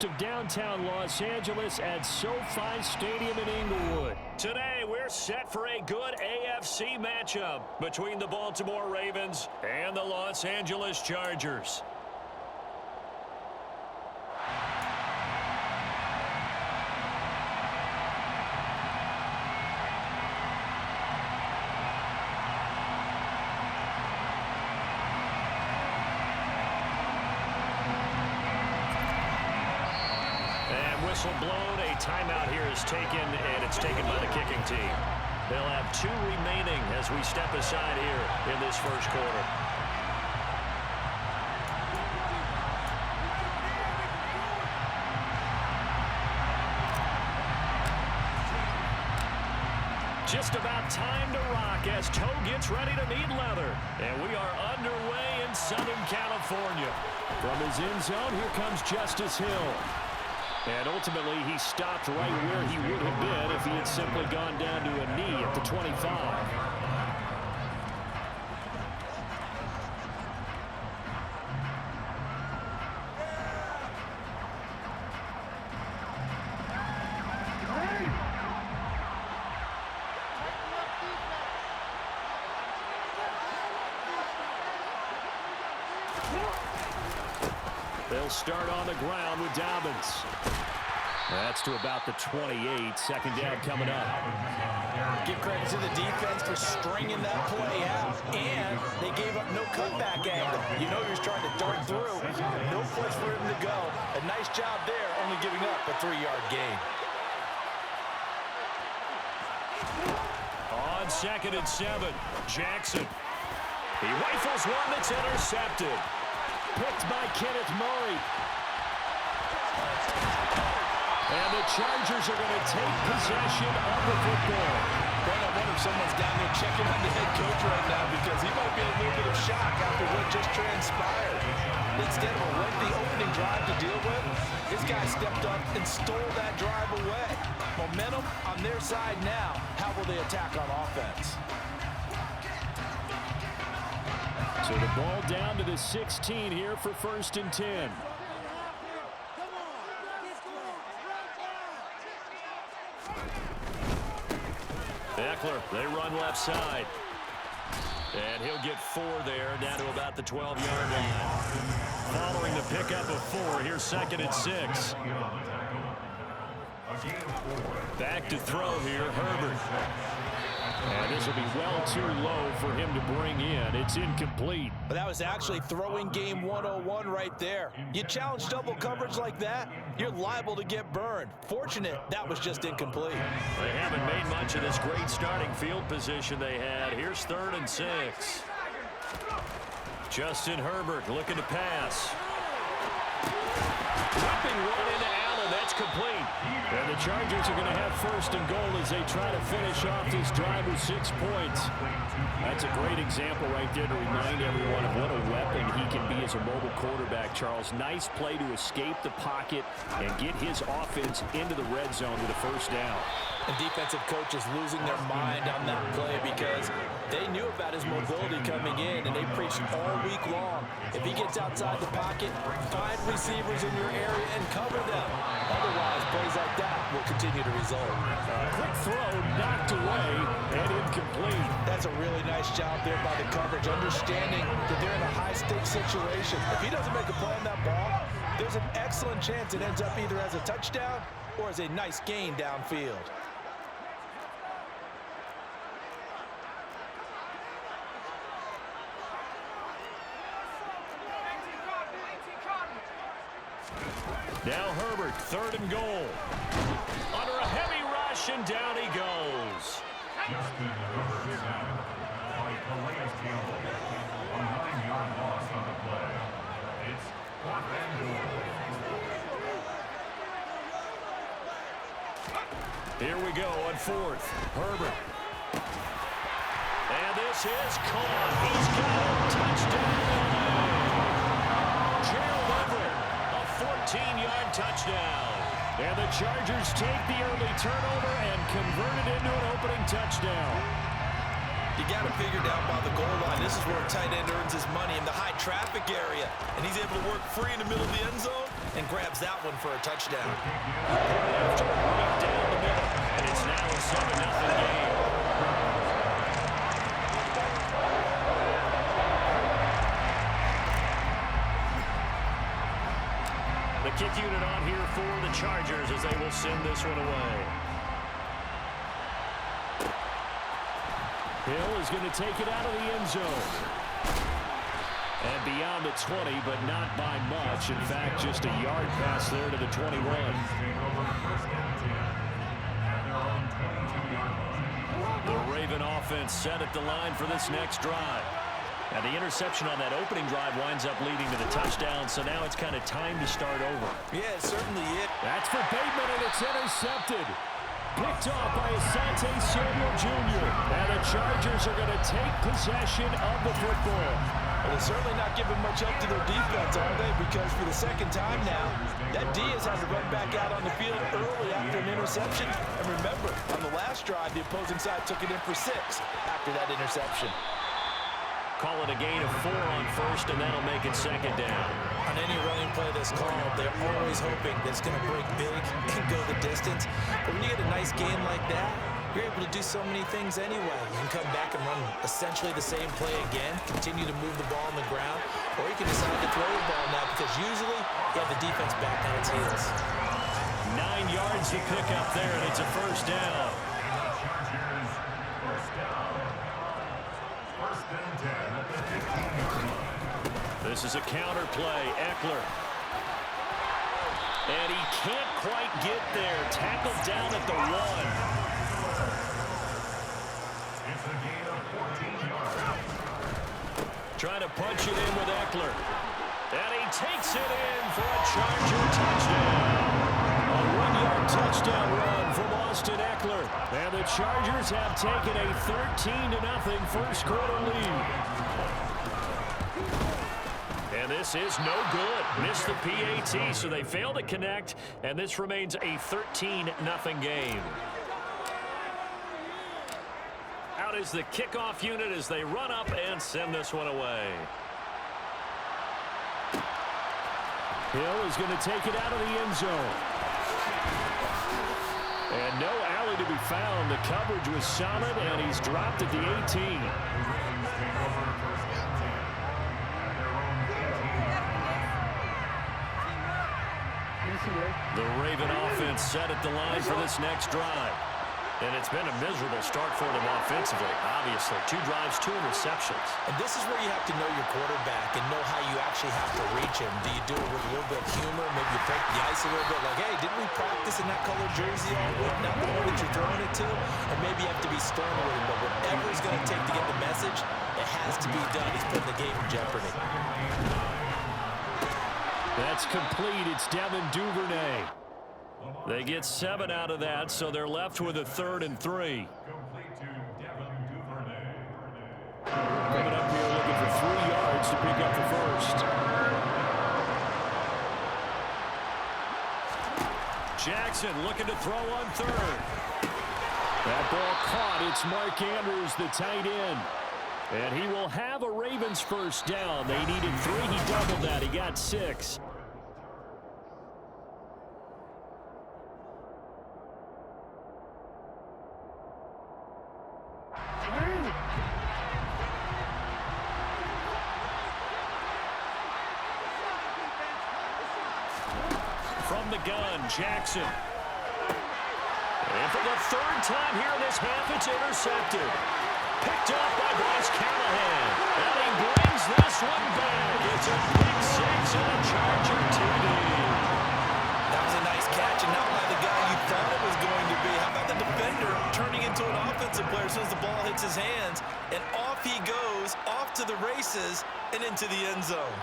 Of downtown Los Angeles at SoFi Stadium in Inglewood. Today, we're set for a good AFC matchup between the Baltimore Ravens and the Los Angeles Chargers. Whistle blown, a timeout here is taken, and it's taken by the kicking team. They'll have 2 remaining as we step aside here in this first quarter. Just about time to rock as Toe gets ready to meet leather. And we are underway in Southern California. From his end zone, here comes Justice Hill. And ultimately, he stopped right where he would have been if he had simply gone down to a knee at the 25. They'll start on the ground with Dobbins. That's to about the 28. Second down coming up. Give credit to the defense for stringing that play out, and they gave up no cutback angle. You know he was trying to dart through. No place for him to go. A nice job there, only giving up a 3-yard gain. On 2nd and 7, Jackson. He rifles one that's intercepted. Picked by Kenneth Murray. And the Chargers are going to take possession of the football. Brent, I wonder if someone's down there checking on the head coach right now because he might be in a little bit of shock after what just transpired. Instead of a lengthy opening drive to deal with, this guy stepped up and stole that drive away. Momentum on their side now. How will they attack on offense? So the ball down to the 16 here for 1st and 10. Eckler, they run left side. And he'll get 4 there, down to about the 12-yard line. Following the pickup of 4, here's 2nd and 6. Back to throw here, Herbert. And this will be well too low for him to bring in. It's incomplete. But that was actually throwing game 101 right there. You challenge double coverage like that, you're liable to get burned. Fortunate that was just incomplete. They haven't made much of this great starting field position they had. Here's 3rd and 6. Justin Herbert looking to pass. Whipping one into Allen. That's complete. And the Chargers are going to have 1st and goal as they try to finish off this drive with 6 points. That's a great example right there to remind everyone of what a weapon he can be as a mobile quarterback, Charles. Nice play to escape the pocket and get his offense into the red zone with a 1st down. The defensive coach is losing their mind on that play because they knew about his mobility coming in, and they preached all week long. If he gets outside the pocket, find receivers in your area and cover them. Otherwise, plays like that will continue to result. Quick throw knocked away and incomplete. That's a really nice job there by the coverage, understanding that they're in a high-stakes situation. If he doesn't make a play on that ball, there's an excellent chance it ends up either as a touchdown or as a nice gain downfield. Now Herbert, 3rd and goal. Under a heavy rush, and down he goes. Justin Herbert sacked by Calais Campbell. A 9-yard loss on the play. It's 4th and goal. Here we go on 4th. Herbert. And this is caught. He's got a touchdown. Gerald Everett. 14-yard touchdown. And the Chargers take the early turnover and convert it into an opening touchdown. You got to figure down by the goal line. This is where a tight end earns his money in the high traffic area. And he's able to work free in the middle of the end zone. and grabs that one for a touchdown. After running down the middle, and it's now a 7-0 game. The kick unit on here for the Chargers as they will send this one away. Hill is going to take it out of the end zone. And beyond the 20, but not by much. In fact, just a yard pass there to the 21. The Raven offense set at the line for this next drive. Now, the interception on that opening drive winds up leading to the touchdown, so now it's kind of time to start over. Yeah, it certainly is. That's for Bateman, and it's intercepted. Picked off by Asante Samuel Jr. And the Chargers are going to take possession of the football. Well, they're certainly not giving much help to their defense, are they? Because for the second time now, that D has had to run back out on the field early after an interception. And remember, on the last drive, the opposing side took it in for 6 after that interception. Call it a gain of 4 on first, and that'll make it second down. On any running play that's called, they're always hoping that it's going to break big and go the distance. But when you get a nice game like that, you're able to do so many things anyway. You can come back and run essentially the same play again, continue to move the ball on the ground, or you can decide to throw the ball now because usually you have the defense back on its heels. 9 yards to pick up there, and it's a first down. This is a counter play. Eckler. And he can't quite get there. Tackled down at the 1. Trying to punch it in with Eckler. And he takes it in for a Charger touchdown. A 1-yard touchdown run from Austin Eckler. And the Chargers have taken a 13-0 first quarter lead. And this is no good. Missed the PAT, so they fail to connect, and this remains a 13-0 game. Out is the kickoff unit as they run up and send this one away. Hill is going to take it out of the end zone. And no alley to be found. The coverage was solid, and he's dropped at the 18. The Raven offense set at the line for this next drive. And it's been a miserable start for them offensively, obviously. 2 drives, 2 interceptions. And this is where you have to know your quarterback and know how you actually have to reach him. Do you do it with a little bit of humor? Maybe you break the ice a little bit like, hey, didn't we practice in that colored jersey all week? Not the one that you're throwing it to? And maybe you have to be stern with him. But whatever it's going to take to get the message, it has to be done. He's putting the game in jeopardy. That's complete. It's Devin Duvernay. They get 7 out of that, so they're left with a 3rd and 3. Coming up here looking for 3 yards to pick up the first. Jackson looking to throw on 3rd. That ball caught. It's Mark Andrews, the tight end. And he will have a Ravens first down. They needed 3. He doubled that. He got 6. From the gun, Jackson. And for the 3rd time here in this half, it's intercepted. Picked up by Bryce Callahan. And he brings this one back. It's a big 6 and a Charger TD. That was a nice catch, and not by the guy you thought it was going to be. How about the defender turning into an offensive player as soon as the ball hits his hands? And off he goes, off to the races, and into the end zone.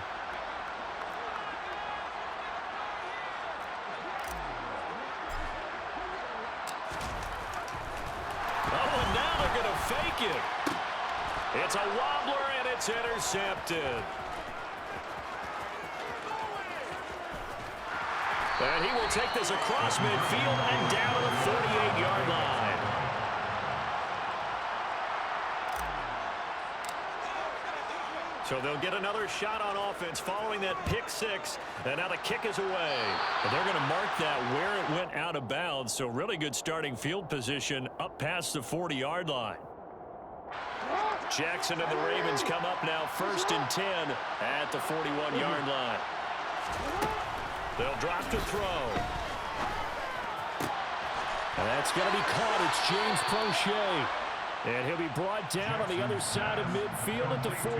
Fake it. It's a wobbler, and it's intercepted. And he will take this across midfield and down to the 48-yard line. So they'll get another shot on offense following that pick six. And now the kick is away. And they're going to mark that where it went out of bounds. So really good starting field position up past the 40-yard line. Jackson and the Ravens come up now 1st and 10 at the 41-yard line. They'll drop to throw. And that's going to be caught. It's James Prochet. And he'll be brought down on the other side of midfield at the 43.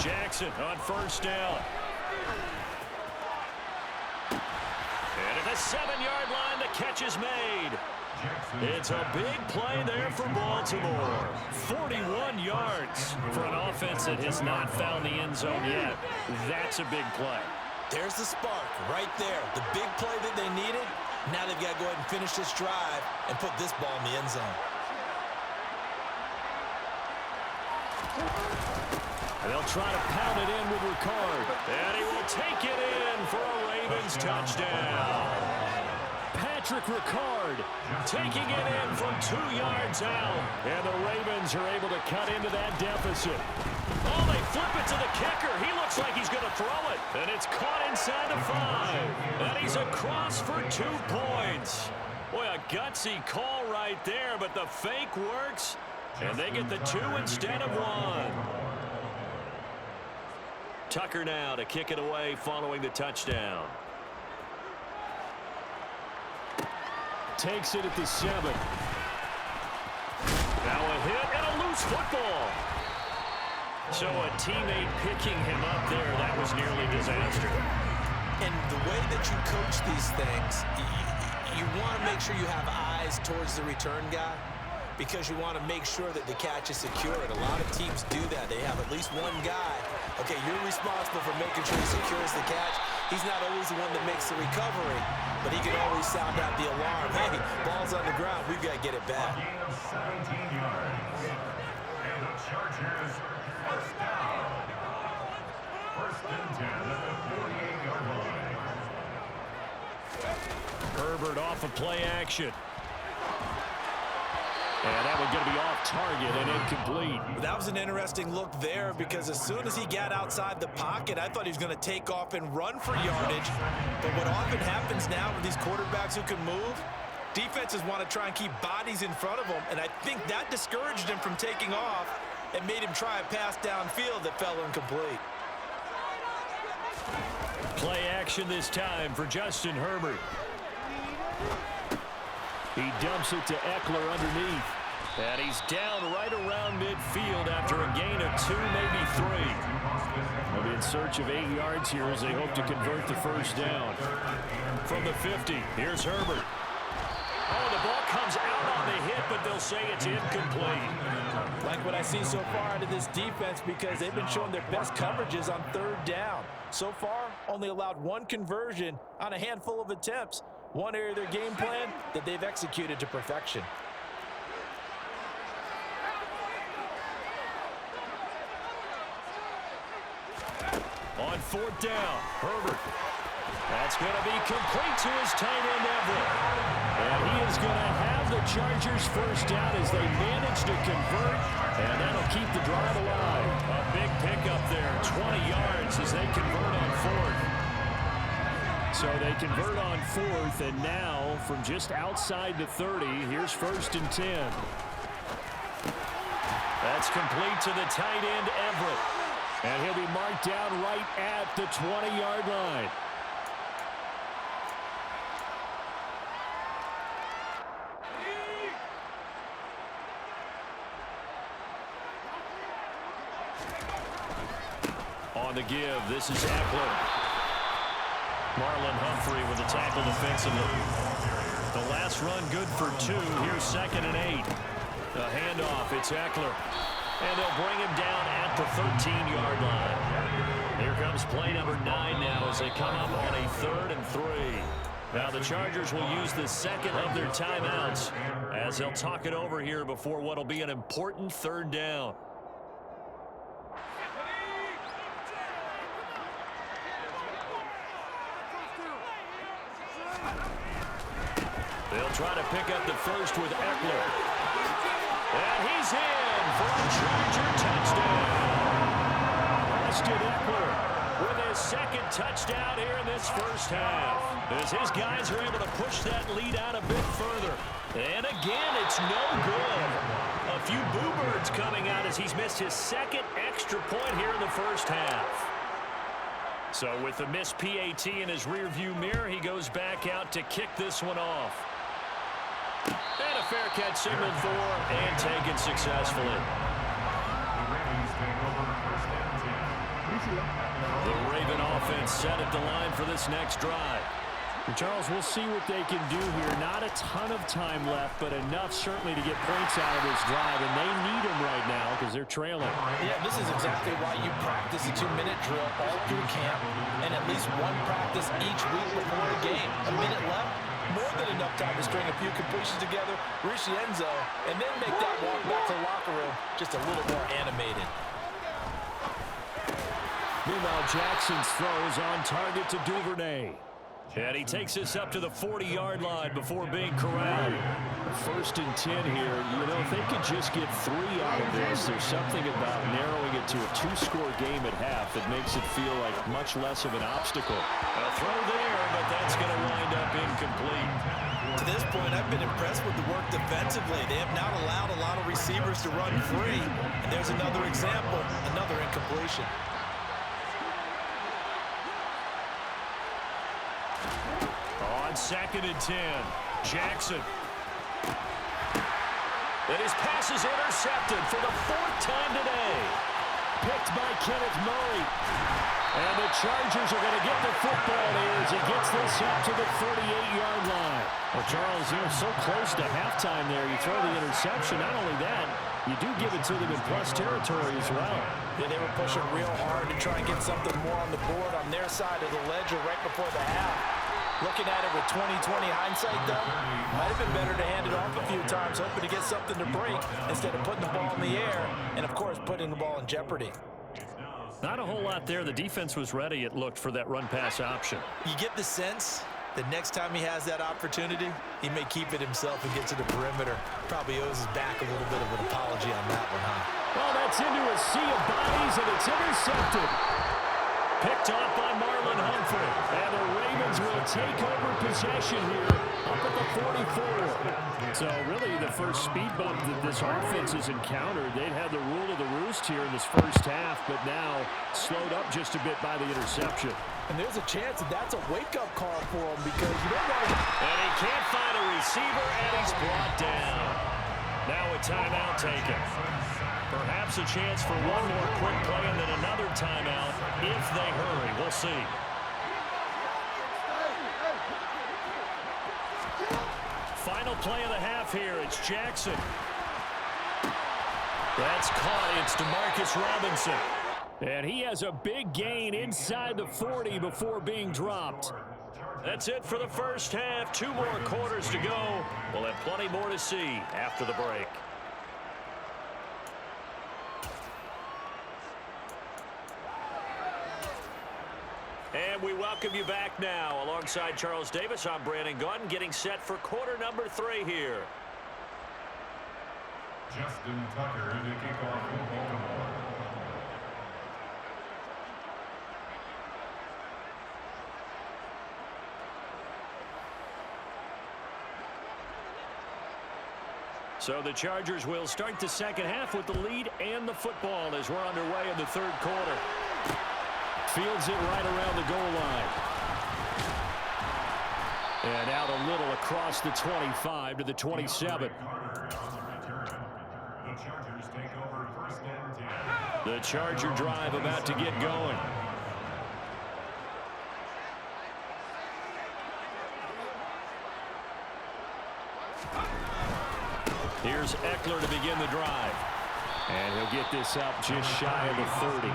Jackson on 1st down. And at the 7-yard line, the catch is made. It's a big play there for Baltimore. 41 yards for an offense that has not found the end zone yet. That's a big play. There's the spark right there. The big play that they needed. Now they've got to go ahead and finish this drive and put this ball in the end zone. And they'll try to pound it in with Ricard. And he will take it in for a Ravens touchdown. Patrick Ricard taking it in from 2 yards out. And the Ravens are able to cut into that deficit. Oh, they flip it to the kicker. He looks like he's going to throw it. And it's caught inside the 5. And he's across for 2 points. Boy, a gutsy call right there, but the fake works. And they get the 2 instead of 1. Tucker now to kick it away following the touchdown. Takes it at the 7. Now a hit and a loose football. So a teammate picking him up there, that was nearly disaster. And the way that you coach these things, you want to make sure you have eyes towards the return guy because you want to make sure that the catch is secured. A lot of teams do that. They have at least one guy. Okay, you're responsible for making sure he secures the catch. He's not always the one that makes the recovery, but he can always sound out the alarm. Hey, ball's on the ground. We've got to get it back. 17 yards. And the Chargers first down. 1st and 10 at the 48-yard line. Herbert off of play action. And that one going to be off target and incomplete. That was an interesting look there because as soon as he got outside the pocket, I thought he was going to take off and run for yardage. But what often happens now with these quarterbacks who can move, defenses want to try and keep bodies in front of them, and I think that discouraged him from taking off and made him try a pass downfield that fell incomplete. Play action this time for Justin Herbert. He dumps it to Eckler underneath. And he's down right around midfield after a gain of 2, maybe 3. They'll be in search of 8 yards here as they hope to convert the 1st down. From the 50, here's Herbert. Oh, the ball comes out on the hit, but they'll say it's incomplete. Like what I see so far out of this defense because they've been showing their best coverages on 3rd down. So far, only allowed 1 conversion on a handful of attempts. One area of their game plan that they've executed to perfection. On 4th down, Herbert. That's going to be complete to his tight end, Everett. And he is going to have the Chargers 1st down as they manage to convert. And that'll keep the drive alive. A big pickup there, 20 yards as they convert on 4th. So they convert on 4th, and now from just outside the 30, here's 1st and 10. That's complete to the tight end, Everett. And he'll be marked down right at the 20-yard line. On the give, this is Eckler. Marlon Humphrey with the tackle defensively. The last run good for 2. Here's 2nd and 8. The handoff, it's Eckler. And they'll bring him down at the 13-yard line. Here comes play number 9 now as they come up on a 3rd and 3. Now the Chargers will use the 2nd of their timeouts as they'll talk it over here before what will be an important 3rd down. They'll try to pick up the first with Eckler. And he's in for a Charger touchdown. Austin Eckler with his second touchdown here in this first half, as his guys are able to push that lead out a bit further. And again, it's no good. A few boo birds coming out as he's missed his second extra point here in the first half. So with the missed PAT in his rearview mirror, he goes back out to kick this one off. And a fair catch signaled for and taken successfully. The Raven offense set at the line for this next drive. And Charles, we'll see what they can do here. Not a ton of time left, but enough certainly to get points out of this drive, and they need them right now because they're trailing. Yeah, this is exactly why you practice a 2-minute drill all through camp and at least one practice each week before a game. A minute left, more than enough time to string a few completions together, reach the end zone, and then make that walk back to the locker room just a little more animated. Meanwhile, Jackson's throw is on target to Duvernay. And he takes this up to the 40-yard line before being corralled. 1st and 10 here. You know, if they could just get 3 out of this, there's something about narrowing it to a 2-score game at half that makes it feel like much less of an obstacle. A throw there, but that's going to wind up incomplete. To this point, I've been impressed with the work defensively. They have not allowed a lot of receivers to run free. And there's another example, another incompletion. On 2nd and 10, Jackson. And his pass is intercepted for the 4th time today. Picked by Kenneth Murray. And the Chargers are going to get the football here as he gets this up to the 38-yard line. Well, Charles, you're so close to halftime there. You throw the interception. Not only that, you do give it to them in plus territory as well. Yeah, they were pushing real hard to try and get something more on the board on their side of the ledger right before the half. Looking at it with 20/20 hindsight, though, might have been better to hand it off a few times, hoping to get something to break instead of putting the ball in the air and, of course, putting the ball in jeopardy. Not a whole lot there. The defense was ready, it looked, for that run-pass option. You get the sense that next time he has that opportunity, he may keep it himself and get to the perimeter. Probably owes his back a little bit of an apology on that one, huh? Well, that's into a sea of bodies, and it's intercepted. Picked off by Marlon Humphrey. And the Ravens will take over possession here up at the 44. So really the first speed bump that this offense has encountered. They'd had the rule of the roost here in this first half, but now slowed up just a bit by the interception. And there's a chance that that's a wake-up call for him because you don't want to... And he can't find a receiver, and he's brought down. Now a timeout taken. Perhaps a chance for one more quick play and then another timeout if they hurry. We'll see. Final play of the half here. It's Jackson. That's caught. It's DeMarcus Robinson. And he has a big gain inside the 40 before being dropped. That's it for the first half. 2 more quarters to go. We'll have plenty more to see after the break. And we welcome you back now. Alongside Charles Davis, I'm Brandon Gaudin, getting set for quarter number 3 here. Justin Tucker to kick off for Baltimore. So the Chargers will start the second half with the lead and the football as we're underway in the 3rd quarter. Fields it right around the goal line. And out a little across the 25 to the 27. The Charger drive about to get going. Here's Eckler to begin the drive. And he'll get this up just shy of the 30.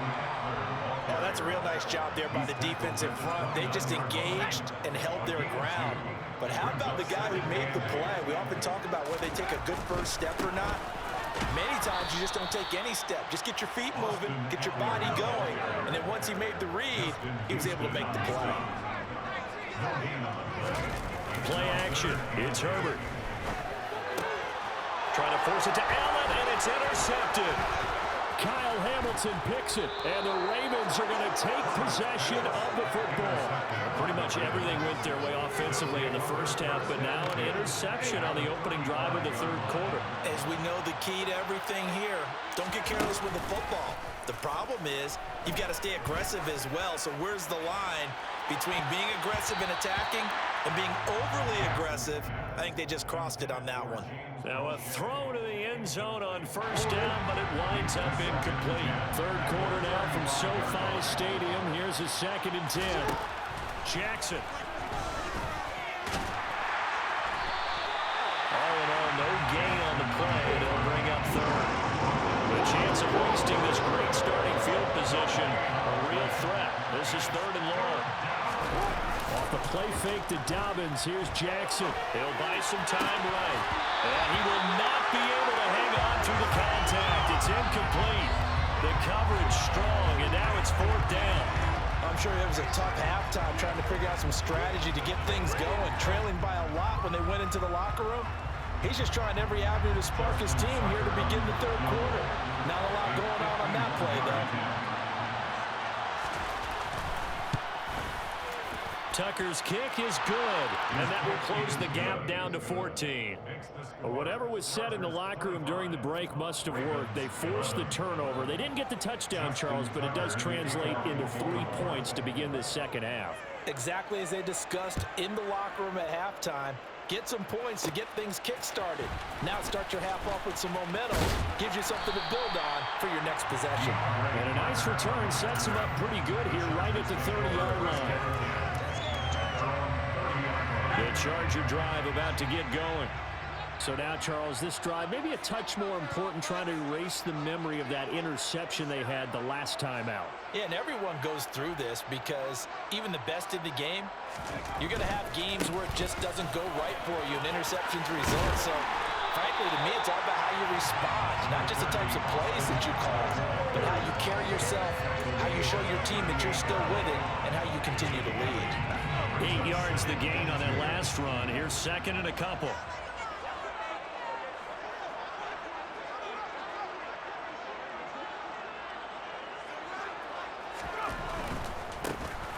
Well, that's a real nice job there by the defense in front. They just engaged and held their ground. But how about the guy who made the play? We often talk about whether they take a good first step or not. Many times you just don't take any step. Just get your feet moving, get your body going. And then once he made the read, he was able to make the play. Play action. It's Herbert. Trying to force it to Allen, and it's intercepted. Kyle Hamilton picks it, and the Ravens are going to take possession of the football. Pretty much everything went their way offensively in the first half, but now an interception on the opening drive of the third quarter. As we know, the key to everything here, don't get careless with the football. The problem is you've got to stay aggressive as well. So where's the line between being aggressive and attacking and being overly aggressive? I think they just crossed it on that one. Now a throw to the end zone on first down, but it winds up incomplete. Third quarter now from SoFi Stadium. Here's a 2nd and 10. Jackson. All in all, no gain on the play. They'll bring up third. The chance of wasting this great starting field position, a real threat. This is 3rd and long. Off the play fake to Dobbins. Here's Jackson. He'll buy some time right. And he will not be able to hang on through the contact. It's incomplete. The coverage strong, and now it's 4th down. I'm sure it was a tough halftime trying to figure out some strategy to get things going, trailing by a lot when they went into the locker room. He's just trying every avenue to spark his team here to begin the third quarter. Not a lot going on that play, though. Tucker's kick is good, and that will close the gap down to 14. Whatever was said in the locker room during the break must have worked. They forced the turnover. They didn't get the touchdown, Charles, but it does translate into 3 points to begin the second half. Exactly as they discussed in the locker room at halftime. Get some points to get things kick-started. Now start your half off with some momentum. Gives you something to build on for your next possession. And a nice return sets him up pretty good here right at the 30-yard line. The Charger drive about to get going. So now, Charles, this drive maybe a touch more important, trying to erase the memory of that interception they had the last time out. Yeah, and everyone goes through this because even the best in the game, you're going to have games where it just doesn't go right for you and interceptions result. So, frankly, to me, it's all about how you respond, not just the types of plays that you call, but how you carry yourself, how you show your team that you're still with it, and how you continue to lead. 8 yards the gain on that last run. Here's 2nd and a couple.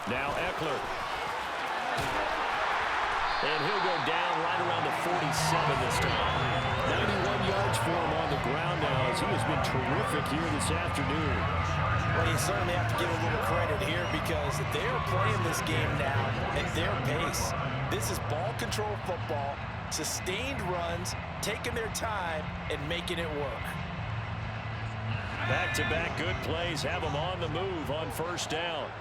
Now Eckler. And he'll go down right around the 47 this time. 91 yards for him on the ground now, as he has been terrific here this afternoon. Well, you certainly have to give a little credit here because they're playing this game now at their pace. This is ball control football, sustained runs, taking their time, and making it work. Back-to-back good plays have them on the move on first down.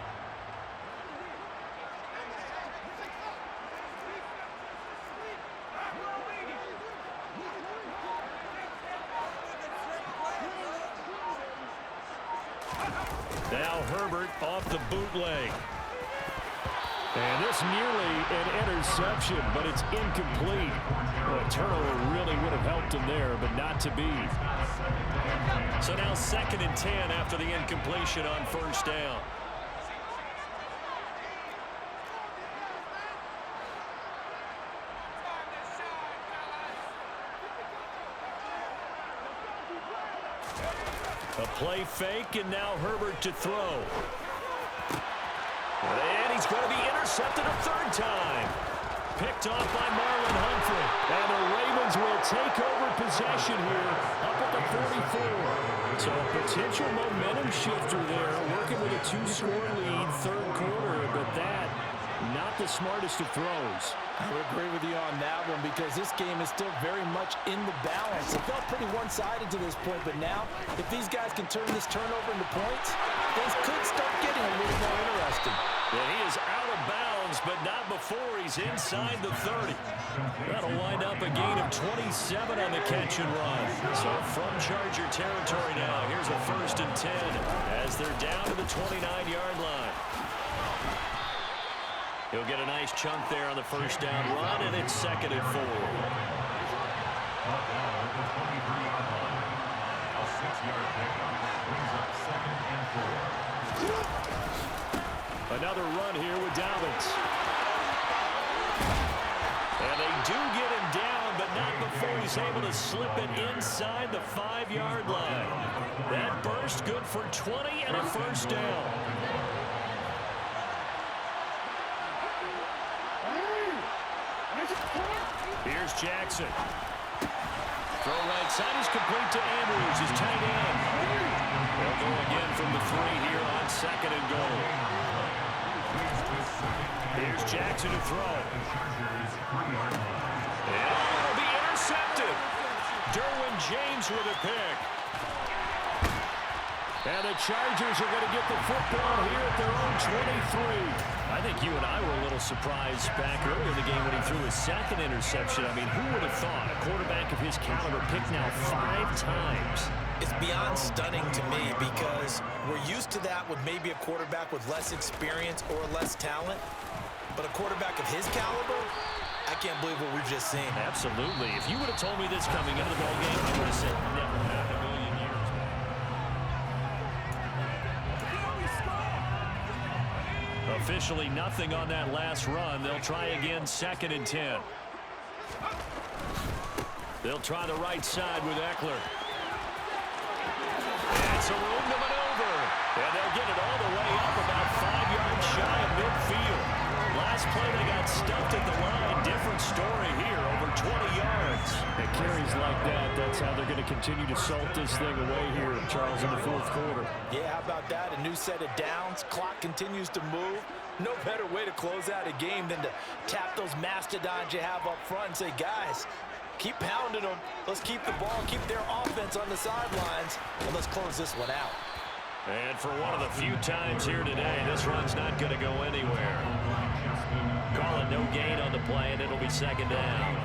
Now Herbert off the bootleg. And this nearly an interception, but it's incomplete. Well, a turnover really would have helped him there, but not to be. So now 2nd and 10 after the incompletion on first down. A play fake, and now Herbert to throw. And he's going to be intercepted a 3rd time. Picked off by Marlon Humphrey. And the Ravens will take over possession here up at the 44. So a potential momentum shifter there, working with a 2-score lead, 3rd quarter, but that not the smartest of throws. I would agree with you on that one because this game is still very much in the balance. It felt pretty one-sided to this point, but now if these guys can turn this turnover into points, things could start getting a little more interesting. And he is out of bounds, but not before he's inside the 30. That'll wind up a gain of 27 on the catch and run. So from Charger territory now, here's a 1st and 10 as they're down to the 29-yard line. He'll get a nice chunk there on the first down run, and it's 2nd and 4. Another run here with Dobbins. And they do get him down, but not before he's able to slip it inside the 5-yard line. That burst good for 20 and a first down. Here's Jackson. Throw right side is complete to Andrews, his tight end. They'll go again from the 3 here on 2nd and goal. Here's Jackson to throw. And it'll be intercepted. Derwin James with a pick. And the Chargers are going to get the football here at their own 23. I think you and I were a little surprised back earlier in the game when he threw his 2nd interception. I mean, who would have thought a quarterback of his caliber picked now 5 times? It's beyond stunning to me because we're used to that with maybe a quarterback with less experience or less talent. But a quarterback of his caliber, I can't believe what we've just seen. Absolutely. If you would have told me this coming into the ballgame, I would have said never in a million years. Officially nothing on that last run. They'll try again 2nd and 10. They'll try the right side with Eckler. It's a room to maneuver. And they'll get it all the way up about 5 yards shy of midfield. Last play they got stuffed at the line. Different story here, over 20 yards. It carries like that. That's how they're going to continue to salt this thing away here, Charles, in the 4th quarter. Yeah, how about that? A new set of downs. Clock continues to move. No better way to close out a game than to tap those mastodons you have up front and say, guys, keep pounding them. Let's keep the ball, keep their offense on the sidelines, and let's close this one out. And for one of the few times here today, this run's not going to go anywhere. Call it no gain on the play, and it'll be 2nd down.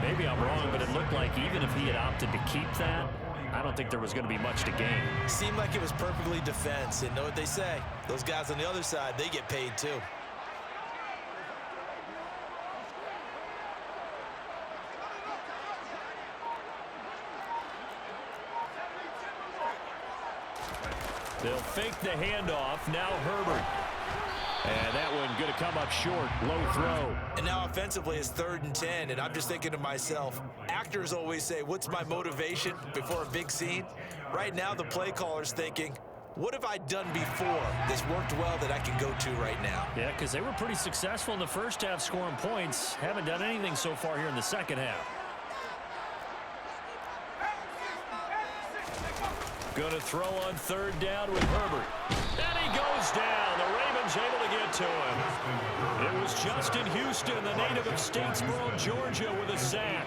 Maybe I'm wrong, but it looked like even if he had opted to keep that, I don't think there was going to be much to gain. Seemed like it was perfectly defense, and know what they say. Those guys on the other side, they get paid too. They'll fake the handoff. Now Herbert. And that one going to come up short. Low throw. And now offensively it's 3rd and 10. And I'm just thinking to myself, actors always say, what's my motivation before a big scene? Right now the play caller's thinking, what have I done before that's worked well that I can go to right now? Yeah, because they were pretty successful in the first half scoring points. Haven't done anything so far here in the second half. Going to throw on 3rd down with Herbert. And he goes down. The Ravens able to get to him. It was Justin Houston, the native of Statesboro, Georgia, with a sack.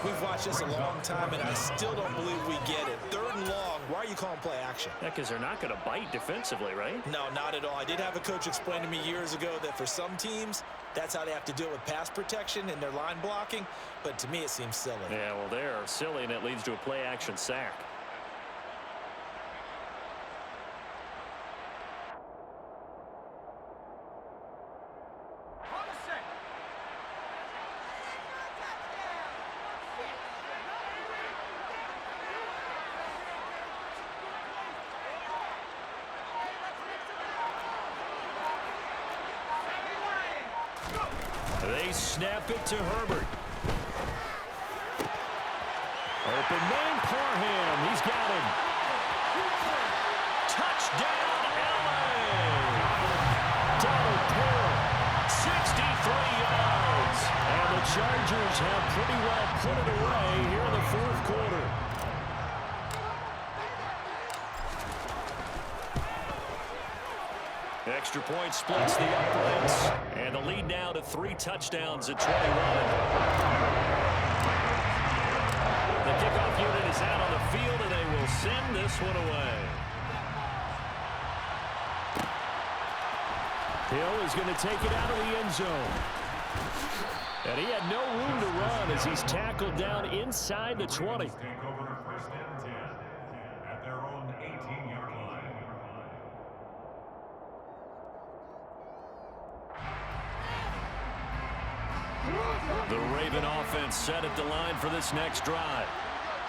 We've watched this a long time, and I still don't believe we get it. 3rd and long. Why are you calling play action? Yeah, because they're not going to bite defensively, right? No, not at all. I did have a coach explain to me years ago that for some teams, that's how they have to deal with pass protection and their line blocking. But to me, it seems silly. Yeah, well, they're silly, and it leads to a play action sack. They snap it to Herbert. Open man, Parham. He's got him. Touchdown, LA. Donald Parham, 63 yards. And the Chargers have pretty well put it away here in the 4th quarter. Extra point splits the uprights. And the lead now to 3 touchdowns at 21. The kickoff unit is out on the field, and they will send this one away. Hill is going to take it out of the end zone. And he had no room to run as he's tackled down inside the 20. Take over 1st and 10 at their own 18-yard line. The Raven offense set at the line for this next drive.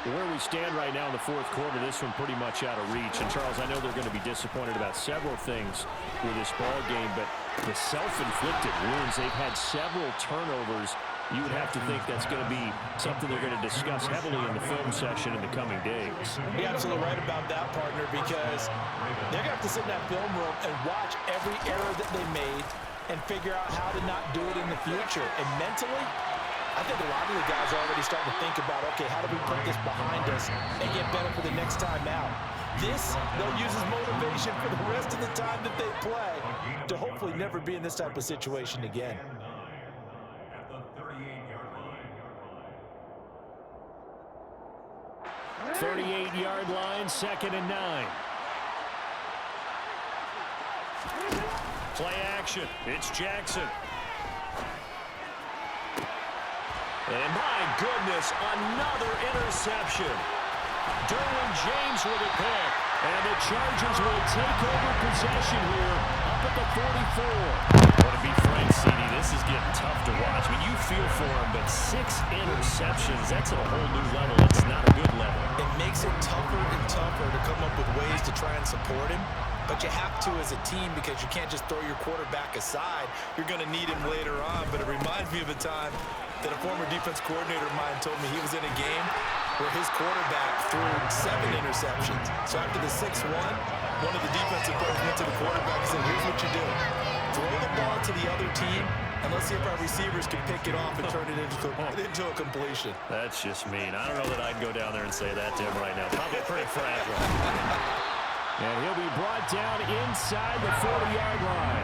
Where we stand right now in the 4th quarter, this one pretty much out of reach. And, Charles, I know they're going to be disappointed about several things with this ball game, but the self-inflicted wounds, they've had several turnovers You would have to think that's going to be something they're going to discuss heavily in the film session in the coming days. You're absolutely right about that, partner, because they're going to have to sit in that film room and watch every error that they made and figure out how to not do it in the future. And mentally, I think a lot of the guys are already starting to think about, okay, how do we put this behind us and get better for the next time out? This, they'll use as motivation for the rest of the time that they play to hopefully never be in this type of situation again. At the 38-yard line, 2nd and 9. Play action. It's Jackson. And my goodness, another interception. Derwin James with a pick. And the Chargers will take over possession here up at the 44. Want to be frank, CD, this is getting tough to watch. I mean, you feel for him, but 6 interceptions, that's at a whole new level. It's not a good level. It makes it tougher and tougher to come up with ways to try and support him. But you have to as a team because you can't just throw your quarterback aside. You're going to need him later on. But it reminds me of a time that a former defense coordinator of mine told me he was in a game where his quarterback threw 7 interceptions. So after the 6th one of the defensive players went to the quarterback and said, here's what you do. Throw the ball to the other team, and let's see if our receivers can pick it off and turn it into a completion. That's just mean. I don't know that I'd go down there and say that to him right now. Probably pretty fragile. And he'll be brought down inside the 40-yard line.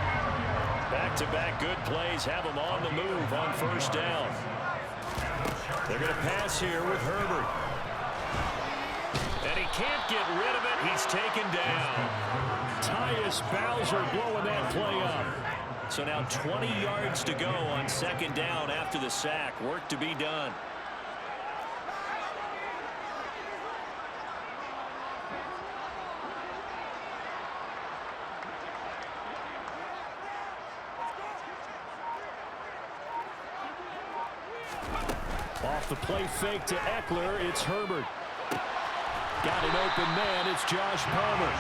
Back-to-back good plays have him on the move on 1st down. They're going to pass here with Herbert. And he can't get rid of it. He's taken down. Tyus Bowser blowing that play up. So now 20 yards to go on 2nd down after the sack. Work to be done. Off the play fake to Eckler, it's Herbert. Got an open man, it's Josh Palmer.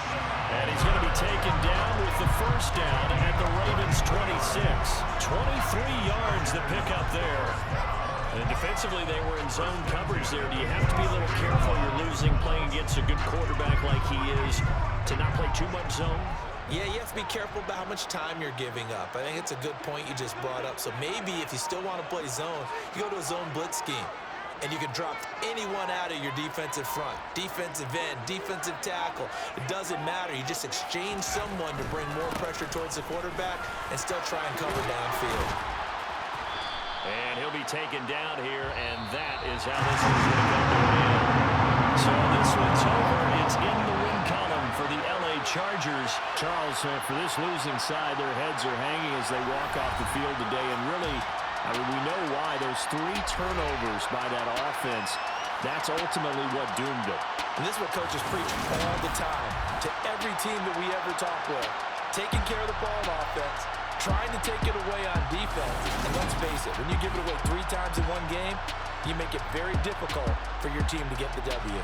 And he's going to be taken down with the 1st down at the Ravens 26. 23 yards to pick up there. And defensively, they were in zone coverage there. Do you have to be a little careful? You're losing playing against a good quarterback like he is to not play too much zone? Yeah, you have to be careful about how much time you're giving up. I think it's a good point you just brought up. So maybe if you still want to play zone, you go to a zone blitz scheme. And you can drop anyone out of your defensive front. Defensive end, defensive tackle. It doesn't matter. You just exchange someone to bring more pressure towards the quarterback and still try and cover downfield. And he'll be taken down here, and that is how this one's going to go to an end. So this one's over. It's in the win column for the LA Chargers. Charles, for this losing side, their heads are hanging as they walk off the field today. And really, I mean, we know why. Those 3 turnovers by that offense, that's ultimately what doomed them. And this is what coaches preach all the time to every team that we ever talk with. Taking care of the ball on offense, trying to take it away on defense. And let's face it, when you give it away 3 times in one game, you make it very difficult for your team to get the W.